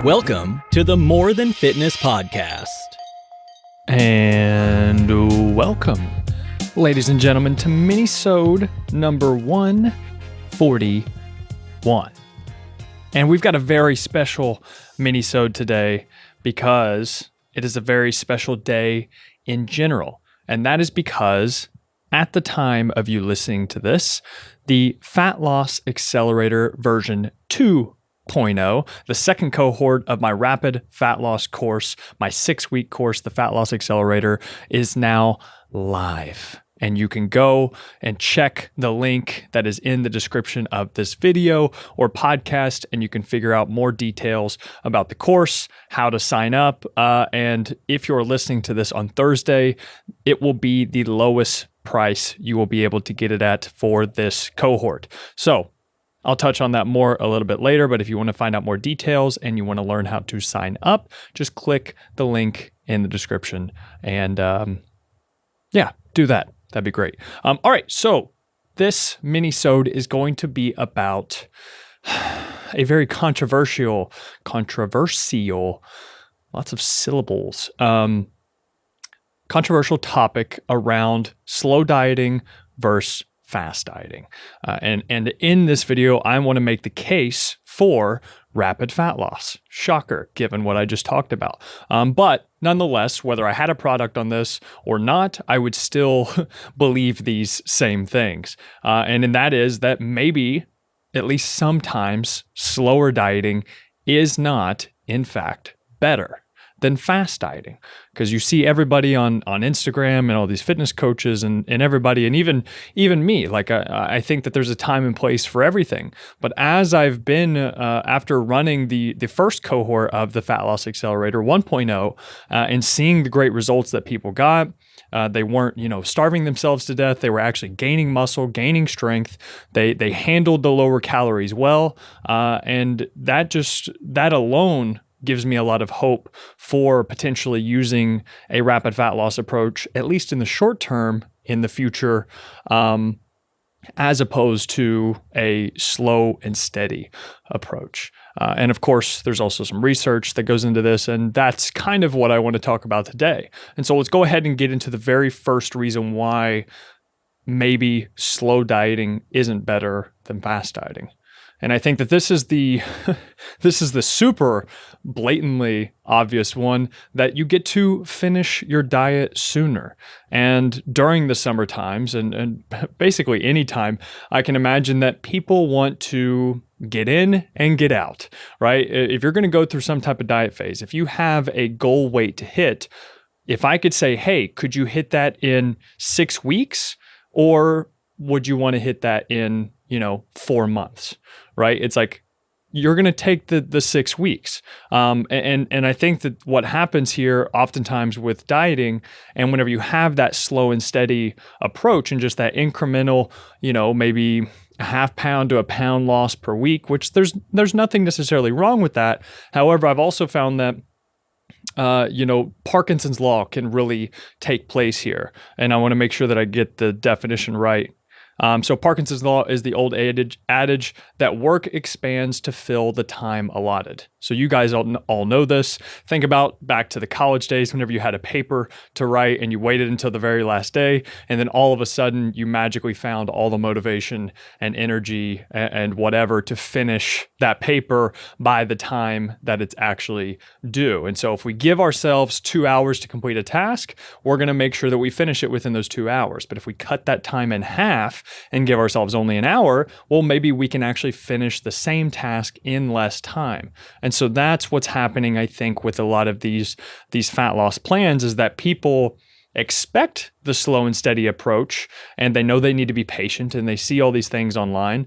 Welcome to the More Than Fitness podcast. And welcome, ladies and gentlemen, to Minisode number 141. And we've got a very special Minisode today because it is a very special day in general. And that is because at the time of you listening to this, the Fat Loss Accelerator version 2.0, the second cohort of my rapid fat loss course, my 6-week course, the Fat Loss Accelerator, is now live. And you can go and check the link that is in the description of this video or podcast, and you can figure out more details about the course, how to sign up. And if you're listening to this on Thursday, it will be the lowest price you will be able to get it at for this cohort. So I'll touch on that more a little bit later, but if you want to find out more details and you want to learn how to sign up, just click the link in the description and do that. That'd be great. All right, so this minisode is going to be about a very controversial, lots of syllables, controversial topic around slow dieting versus fast dieting. And in this video, I want to make the case for rapid fat loss. Shocker, given what I just talked about. But nonetheless, whether I had a product on this or not, I would still believe these same things. And that is that maybe, at least sometimes, slower dieting is not, in fact, better than fast dieting. Because you see everybody on Instagram and all these fitness coaches and everybody, and even me, like I think that there's a time and place for everything. But as I've been, after running the first cohort of the Fat Loss Accelerator 1.0 and seeing the great results that people got, they weren't, starving themselves to death. They were actually gaining muscle, gaining strength. They handled the lower calories well. And that alone gives me a lot of hope for potentially using a rapid fat loss approach, at least in the short term, in the future, as opposed to a slow and steady approach. And of course, there's also some research that goes into this, and that's kind of what I want to talk about today. And so let's go ahead and get into the very first reason why maybe slow dieting isn't better than fast dieting. And I think that this is the super blatantly obvious one, that you get to finish your diet sooner. And during the summer times and basically any time, I can imagine that people want to get in and get out, right? If you're going to go through some type of diet phase, if you have a goal weight to hit, if I could say, hey, could you hit that in 6 weeks, or would you want to hit that in 4 months, right? It's like, you're going to take the 6 weeks. And I think that what happens here oftentimes with dieting, and whenever you have that slow and steady approach and just that incremental, maybe a half pound to a pound loss per week, which there's nothing necessarily wrong with that. However, I've also found that Parkinson's law can really take place here. And I want to make sure that I get the definition right. So Parkinson's law is the old adage that work expands to fill the time allotted. So you guys all know this. Think about back to the college days, whenever you had a paper to write and you waited until the very last day, and then all of a sudden you magically found all the motivation and energy and whatever to finish that paper by the time that it's actually due. And so if we give ourselves 2 hours to complete a task, we're going to make sure that we finish it within those 2 hours. But if we cut that time in half and give ourselves only an hour, well, maybe we can actually finish the same task in less time. And so that's what's happening, I think, with a lot of these fat loss plans, is that people expect the slow and steady approach, and they know they need to be patient, and they see all these things online.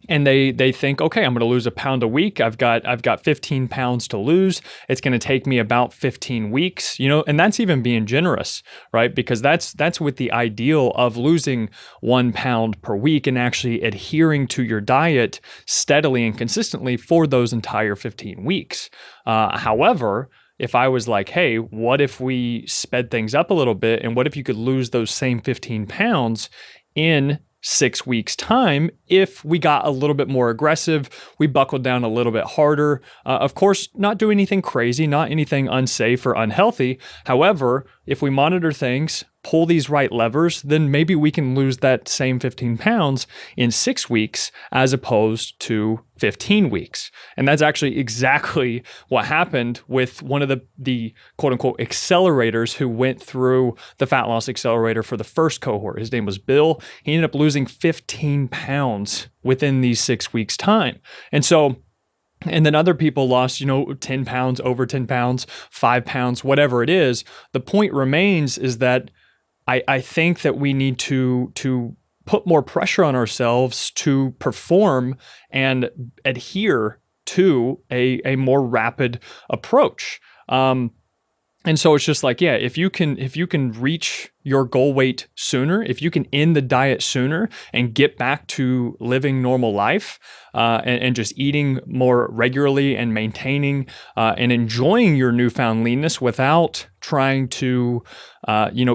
And they think, okay, I'm going to lose a pound a week. I've got 15 pounds to lose. It's going to take me about 15 weeks, and that's even being generous, right? Because that's with the ideal of losing 1 pound per week and actually adhering to your diet steadily and consistently for those entire 15 weeks. However, if I was like, hey, what if we sped things up a little bit, and what if you could lose those same 15 pounds in 6 weeks time if we got a little bit more aggressive, we buckled down a little bit harder. Of course, not do anything crazy, not anything unsafe or unhealthy. However, if we monitor things, pull these right levers, then maybe we can lose that same 15 pounds in 6 weeks as opposed to 15 weeks. And that's actually exactly what happened with one of the quote unquote accelerators who went through the Fat Loss Accelerator for the first cohort. His name was Bill. He ended up losing 15 pounds within these 6 weeks time. And then other people lost, 10 pounds, over 10 pounds, 5 pounds, whatever it is. The point remains is that I think that we need to put more pressure on ourselves to perform and adhere to a more rapid approach. And so it's just like, yeah, if you can reach your goal weight sooner, if you can end the diet sooner and get back to living normal life and just eating more regularly and maintaining and enjoying your newfound leanness without trying to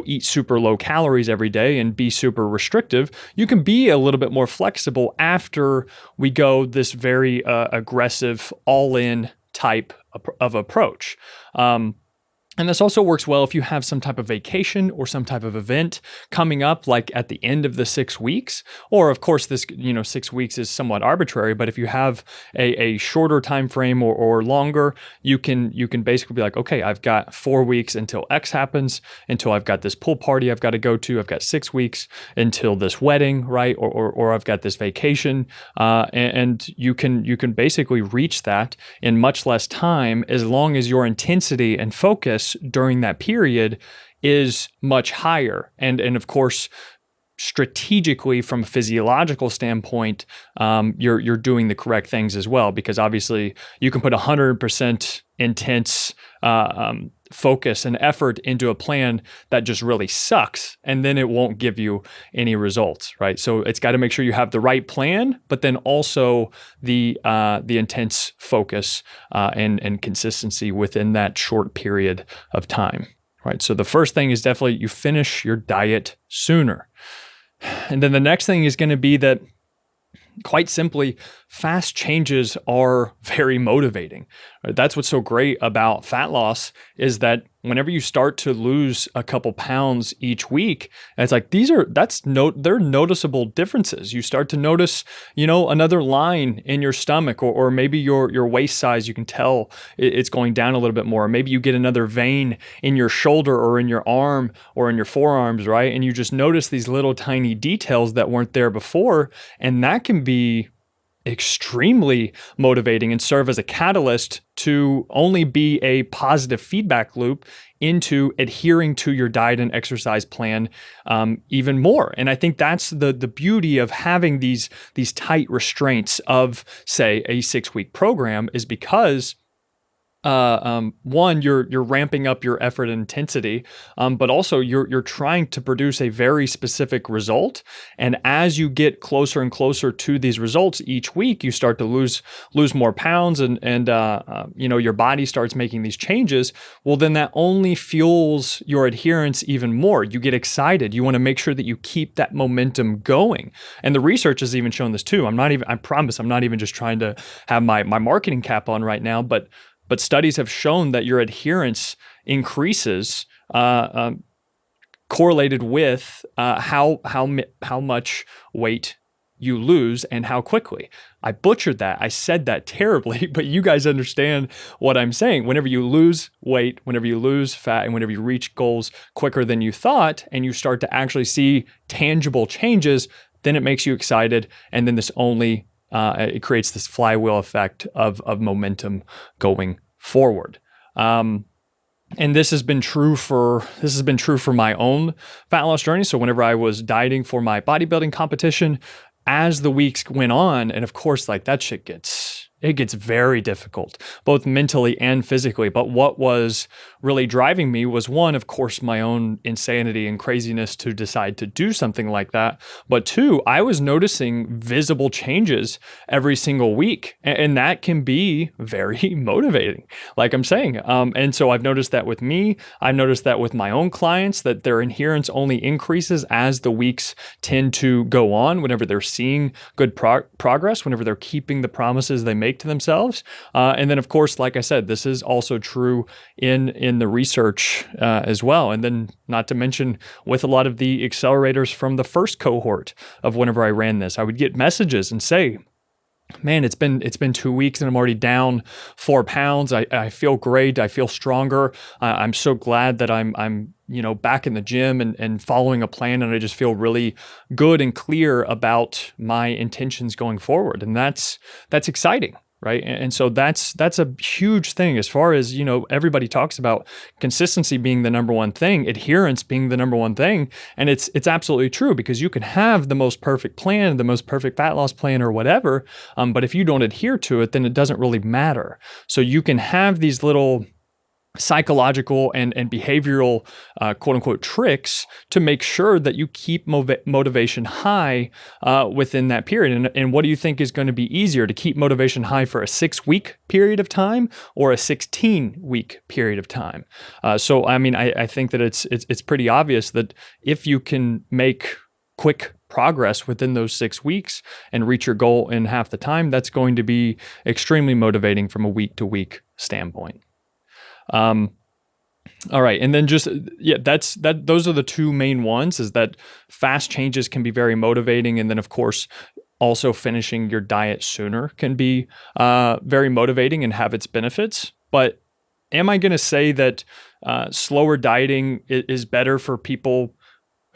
eat super low calories every day and be super restrictive, you can be a little bit more flexible after we go this very aggressive all-in type of approach. And this also works well if you have some type of vacation or some type of event coming up, like at the end of the 6 weeks. Or of course, this 6 weeks is somewhat arbitrary. But if you have a shorter time frame or longer, you can basically be like, okay, I've got 4 weeks until X happens, until I've got this pool party I've got to go to. I've got 6 weeks until this wedding, right? Or I've got this vacation, and you can basically reach that in much less time as long as your intensity and focus during that period is much higher. And of course, strategically from a physiological standpoint, you're doing the correct things as well, because obviously you can put 100% intense focus and effort into a plan that just really sucks, and then it won't give you any results, right? So it's got to make sure you have the right plan, but then also the intense focus and consistency within that short period of time, right? So the first thing is definitely you finish your diet sooner. And then the next thing is going to be that, quite simply, fast changes are very motivating. That's what's so great about fat loss, is that whenever you start to lose a couple pounds each week, it's like they're noticeable differences. You start to notice, another line in your stomach, or maybe your waist size, you can tell it's going down a little bit more. Maybe you get another vein in your shoulder or in your arm or in your forearms, right? And you just notice these little tiny details that weren't there before, and that can be extremely motivating and serve as a catalyst to only be a positive feedback loop into adhering to your diet and exercise plan even more. And I think that's the beauty of having these tight restraints of, say, a 6-week program, is because one, you're ramping up your effort and intensity, but also you're trying to produce a very specific result. And as you get closer and closer to these results each week, you start to lose more pounds, and your body starts making these changes. Well, then that only fuels your adherence even more. You get excited. You want to make sure that you keep that momentum going. And the research has even shown this too. I promise I'm not even just trying to have my marketing cap on right now, but studies have shown that your adherence increases correlated with how much weight you lose and how quickly. I butchered that. I said that terribly, but you guys understand what I'm saying. Whenever you lose weight, whenever you lose fat, and whenever you reach goals quicker than you thought, and you start to actually see tangible changes, then it makes you excited. And then this only it creates this flywheel effect of momentum going forward. And this has been true for my own fat loss journey. So whenever I was dieting for my bodybuilding competition, as the weeks went on, and of course, like, that shit it gets very difficult, both mentally and physically. But what was really driving me was, one, of course, my own insanity and craziness to decide to do something like that. But two, I was noticing visible changes every single week. And that can be very motivating, like I'm saying. And so I've noticed that with me. I've noticed that with my own clients, that their adherence only increases as the weeks tend to go on, whenever they're seeing good progress, whenever they're keeping the promises they make to themselves. And then, of course, like I said, this is also true in the research as well. And then, not to mention, with a lot of the accelerators from the first cohort of whenever I ran this, I would get messages and say, man, it's been 2 weeks and I'm already down 4 pounds. I feel great. I feel stronger. I'm so glad that I'm back in the gym and following a plan, and I just feel really good and clear about my intentions going forward. And that's exciting. Right. And so that's a huge thing, as far as, everybody talks about consistency being the number one thing, adherence being the number one thing. And it's absolutely true, because you can have the most perfect plan, the most perfect fat loss plan or whatever. But if you don't adhere to it, then it doesn't really matter. So you can have these little psychological and behavioral quote unquote tricks to make sure that you keep motivation high within that period. And what do you think is going to be easier, to keep motivation high for a 6-week period of time or a 16-week period of time? So I mean, I think that it's pretty obvious that if you can make quick progress within those 6 weeks and reach your goal in half the time, that's going to be extremely motivating from a week-to-week standpoint. All right. And then those are the two main ones, is that fast changes can be very motivating. And then, of course, also finishing your diet sooner can be very motivating and have its benefits. But am I going to say that slower dieting is better for people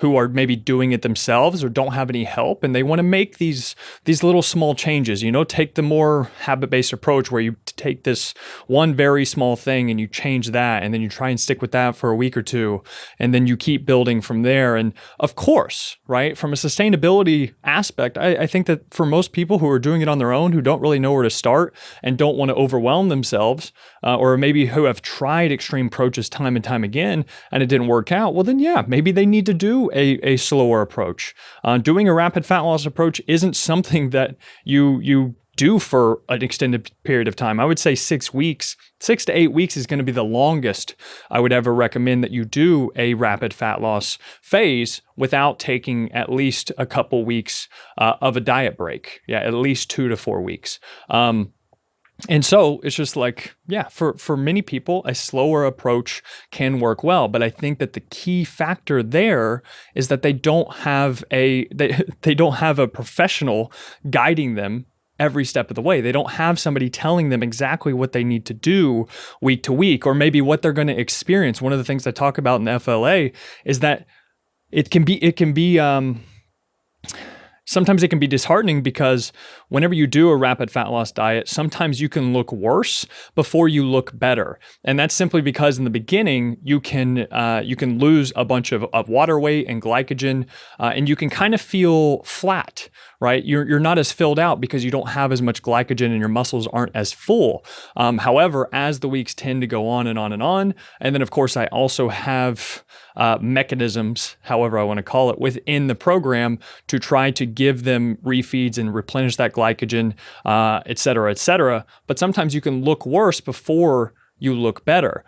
who are maybe doing it themselves or don't have any help, and they want to make these little small changes? Take the more habit-based approach, where you take this one very small thing and you change that, and then you try and stick with that for a week or two, and then you keep building from there. And of course, right, from a sustainability aspect, I think that for most people who are doing it on their own, who don't really know where to start and don't want to overwhelm themselves, or maybe who have tried extreme approaches time and time again and it didn't work out, well then, yeah, maybe they need to do a slower approach. Doing a rapid fat loss approach isn't something that you do for an extended period of time. I would say 6 weeks, 6 to 8 weeks is going to be the longest I would ever recommend that you do a rapid fat loss phase without taking at least a couple weeks of a diet break. Yeah, at least 2 to 4 weeks. And so it's just like, yeah, for many people, a slower approach can work well. But I think that the key factor there is that they don't have they don't have a professional guiding them every step of the way. They don't have somebody telling them exactly what they need to do week to week, or maybe what they're going to experience. One of the things I talk about in the FLA is that sometimes it can be disheartening, because whenever you do a rapid fat loss diet, sometimes you can look worse before you look better. And that's simply because in the beginning, you can lose a bunch of water weight and glycogen, and you can kind of feel flat, right? You're not as filled out because you don't have as much glycogen and your muscles aren't as full. However, as the weeks tend to go on and on and on, and then of course I also have mechanisms, however I want to call it, within the program to try to give them refeeds and replenish that glycogen, et cetera, et cetera. But sometimes you can look worse before you look better.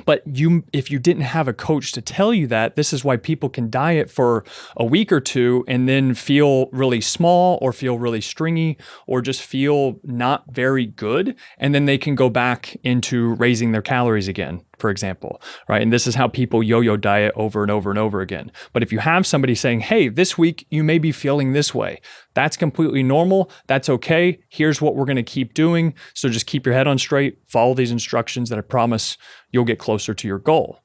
But if you didn't have a coach to tell you that, this is why people can diet for a week or two and then feel really small or feel really stringy or just feel not very good. And then they can go back into raising their calories again, for example, right? And this is how people yo-yo diet over and over and over again. But if you have somebody saying, hey, this week you may be feeling this way, that's completely normal. That's okay. Here's what we're going to keep doing. So just keep your head on straight, follow these instructions that I promise you'll get closer to your goal.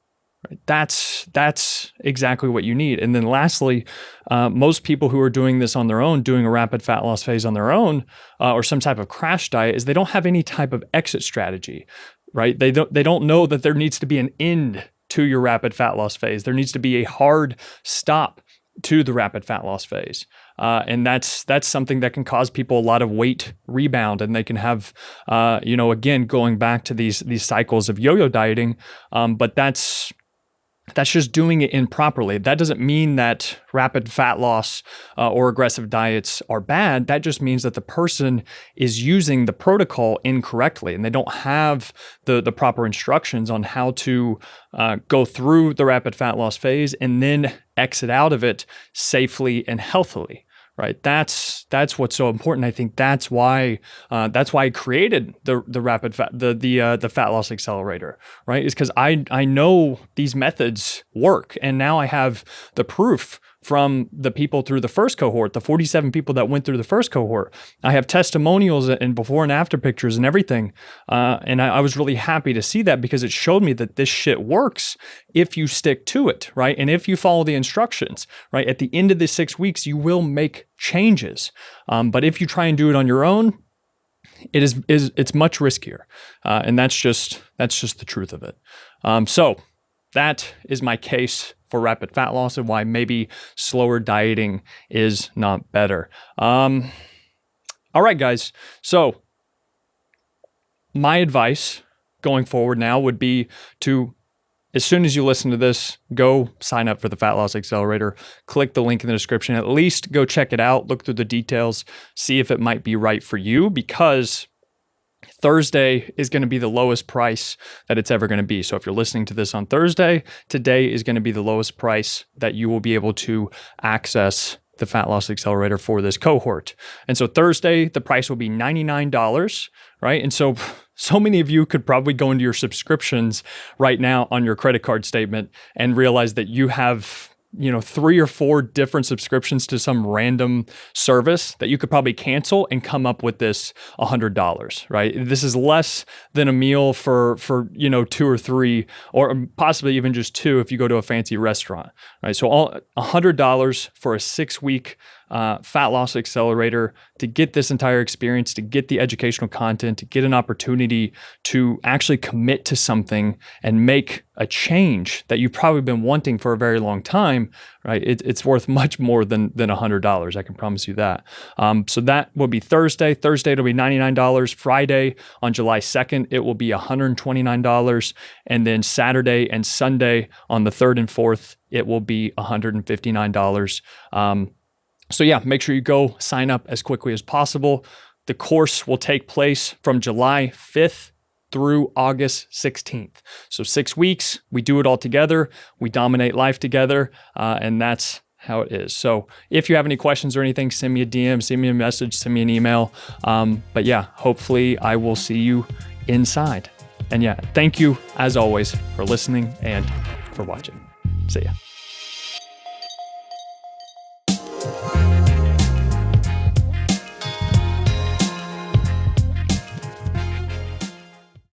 Right? That's exactly what you need. And then lastly, most people who are doing this on their own, doing a rapid fat loss phase on their own, or some type of crash diet, is they don't have any type of exit strategy, right? They don't know that there needs to be an end to your rapid fat loss phase. There needs to be a hard stop to the rapid fat loss phase. And that's something that can cause people a lot of weight rebound, and they can have, again, going back to these cycles of yo-yo dieting. But that's just doing it improperly. That doesn't mean that rapid fat loss or aggressive diets are bad. That just means that the person is using the protocol incorrectly, and they don't have the proper instructions on how to go through the rapid fat loss phase and then exit out of it safely and healthily. Right. That's what's so important. I think that's why I created the Fat Loss Accelerator. Right. Is because I know these methods work, and now I have the proof from the people through the first cohort, the 47 people that went through the first cohort. I have testimonials and before and after pictures and everything. And I was really happy to see that, because it showed me that this shit works if you stick to it, right? And if you follow the instructions, right? At the end of the 6 weeks, you will make changes. But if you try and do it on your own, it's much riskier. And that's just the truth of it. So that is my case for rapid fat loss and why maybe slower dieting is not better. All right, guys. So my advice going forward now would be to, as soon as you listen to this, go sign up for the Fat Loss Accelerator. Click the link in the description. At least go check it out, look through the details, see if it might be right for you, because Thursday is going to be the lowest price that it's ever going to be. So if you're listening to this on Thursday, today is going to be the lowest price that you will be able to access the Fat Loss Accelerator for this cohort. And so Thursday, the price will be $99, right? And so many of you could probably go into your subscriptions right now on your credit card statement and realize that you have 3 or 4 different subscriptions to some random service that you could probably cancel and come up with this $100, right? This is less than a meal for 2 or 3, or possibly even just 2 if you go to a fancy restaurant, right? So $100 for a 6-week Fat Loss Accelerator to get this entire experience, to get the educational content, to get an opportunity to actually commit to something and make a change that you've probably been wanting for a very long time, right? It's worth much more than $100. I can promise you that. So that will be Thursday. Thursday, it'll be $99. Friday, on July 2nd, it will be $129. And then Saturday and Sunday, on the 3rd and 4th, it will be $159. So yeah, make sure you go sign up as quickly as possible. The course will take place from July 5th through August 16th. So 6 weeks, we do it all together. We dominate life together. And that's how it is. So if you have any questions or anything, send me a DM, send me a message, send me an email. But yeah, hopefully I will see you inside. And yeah, thank you as always for listening and for watching. See ya.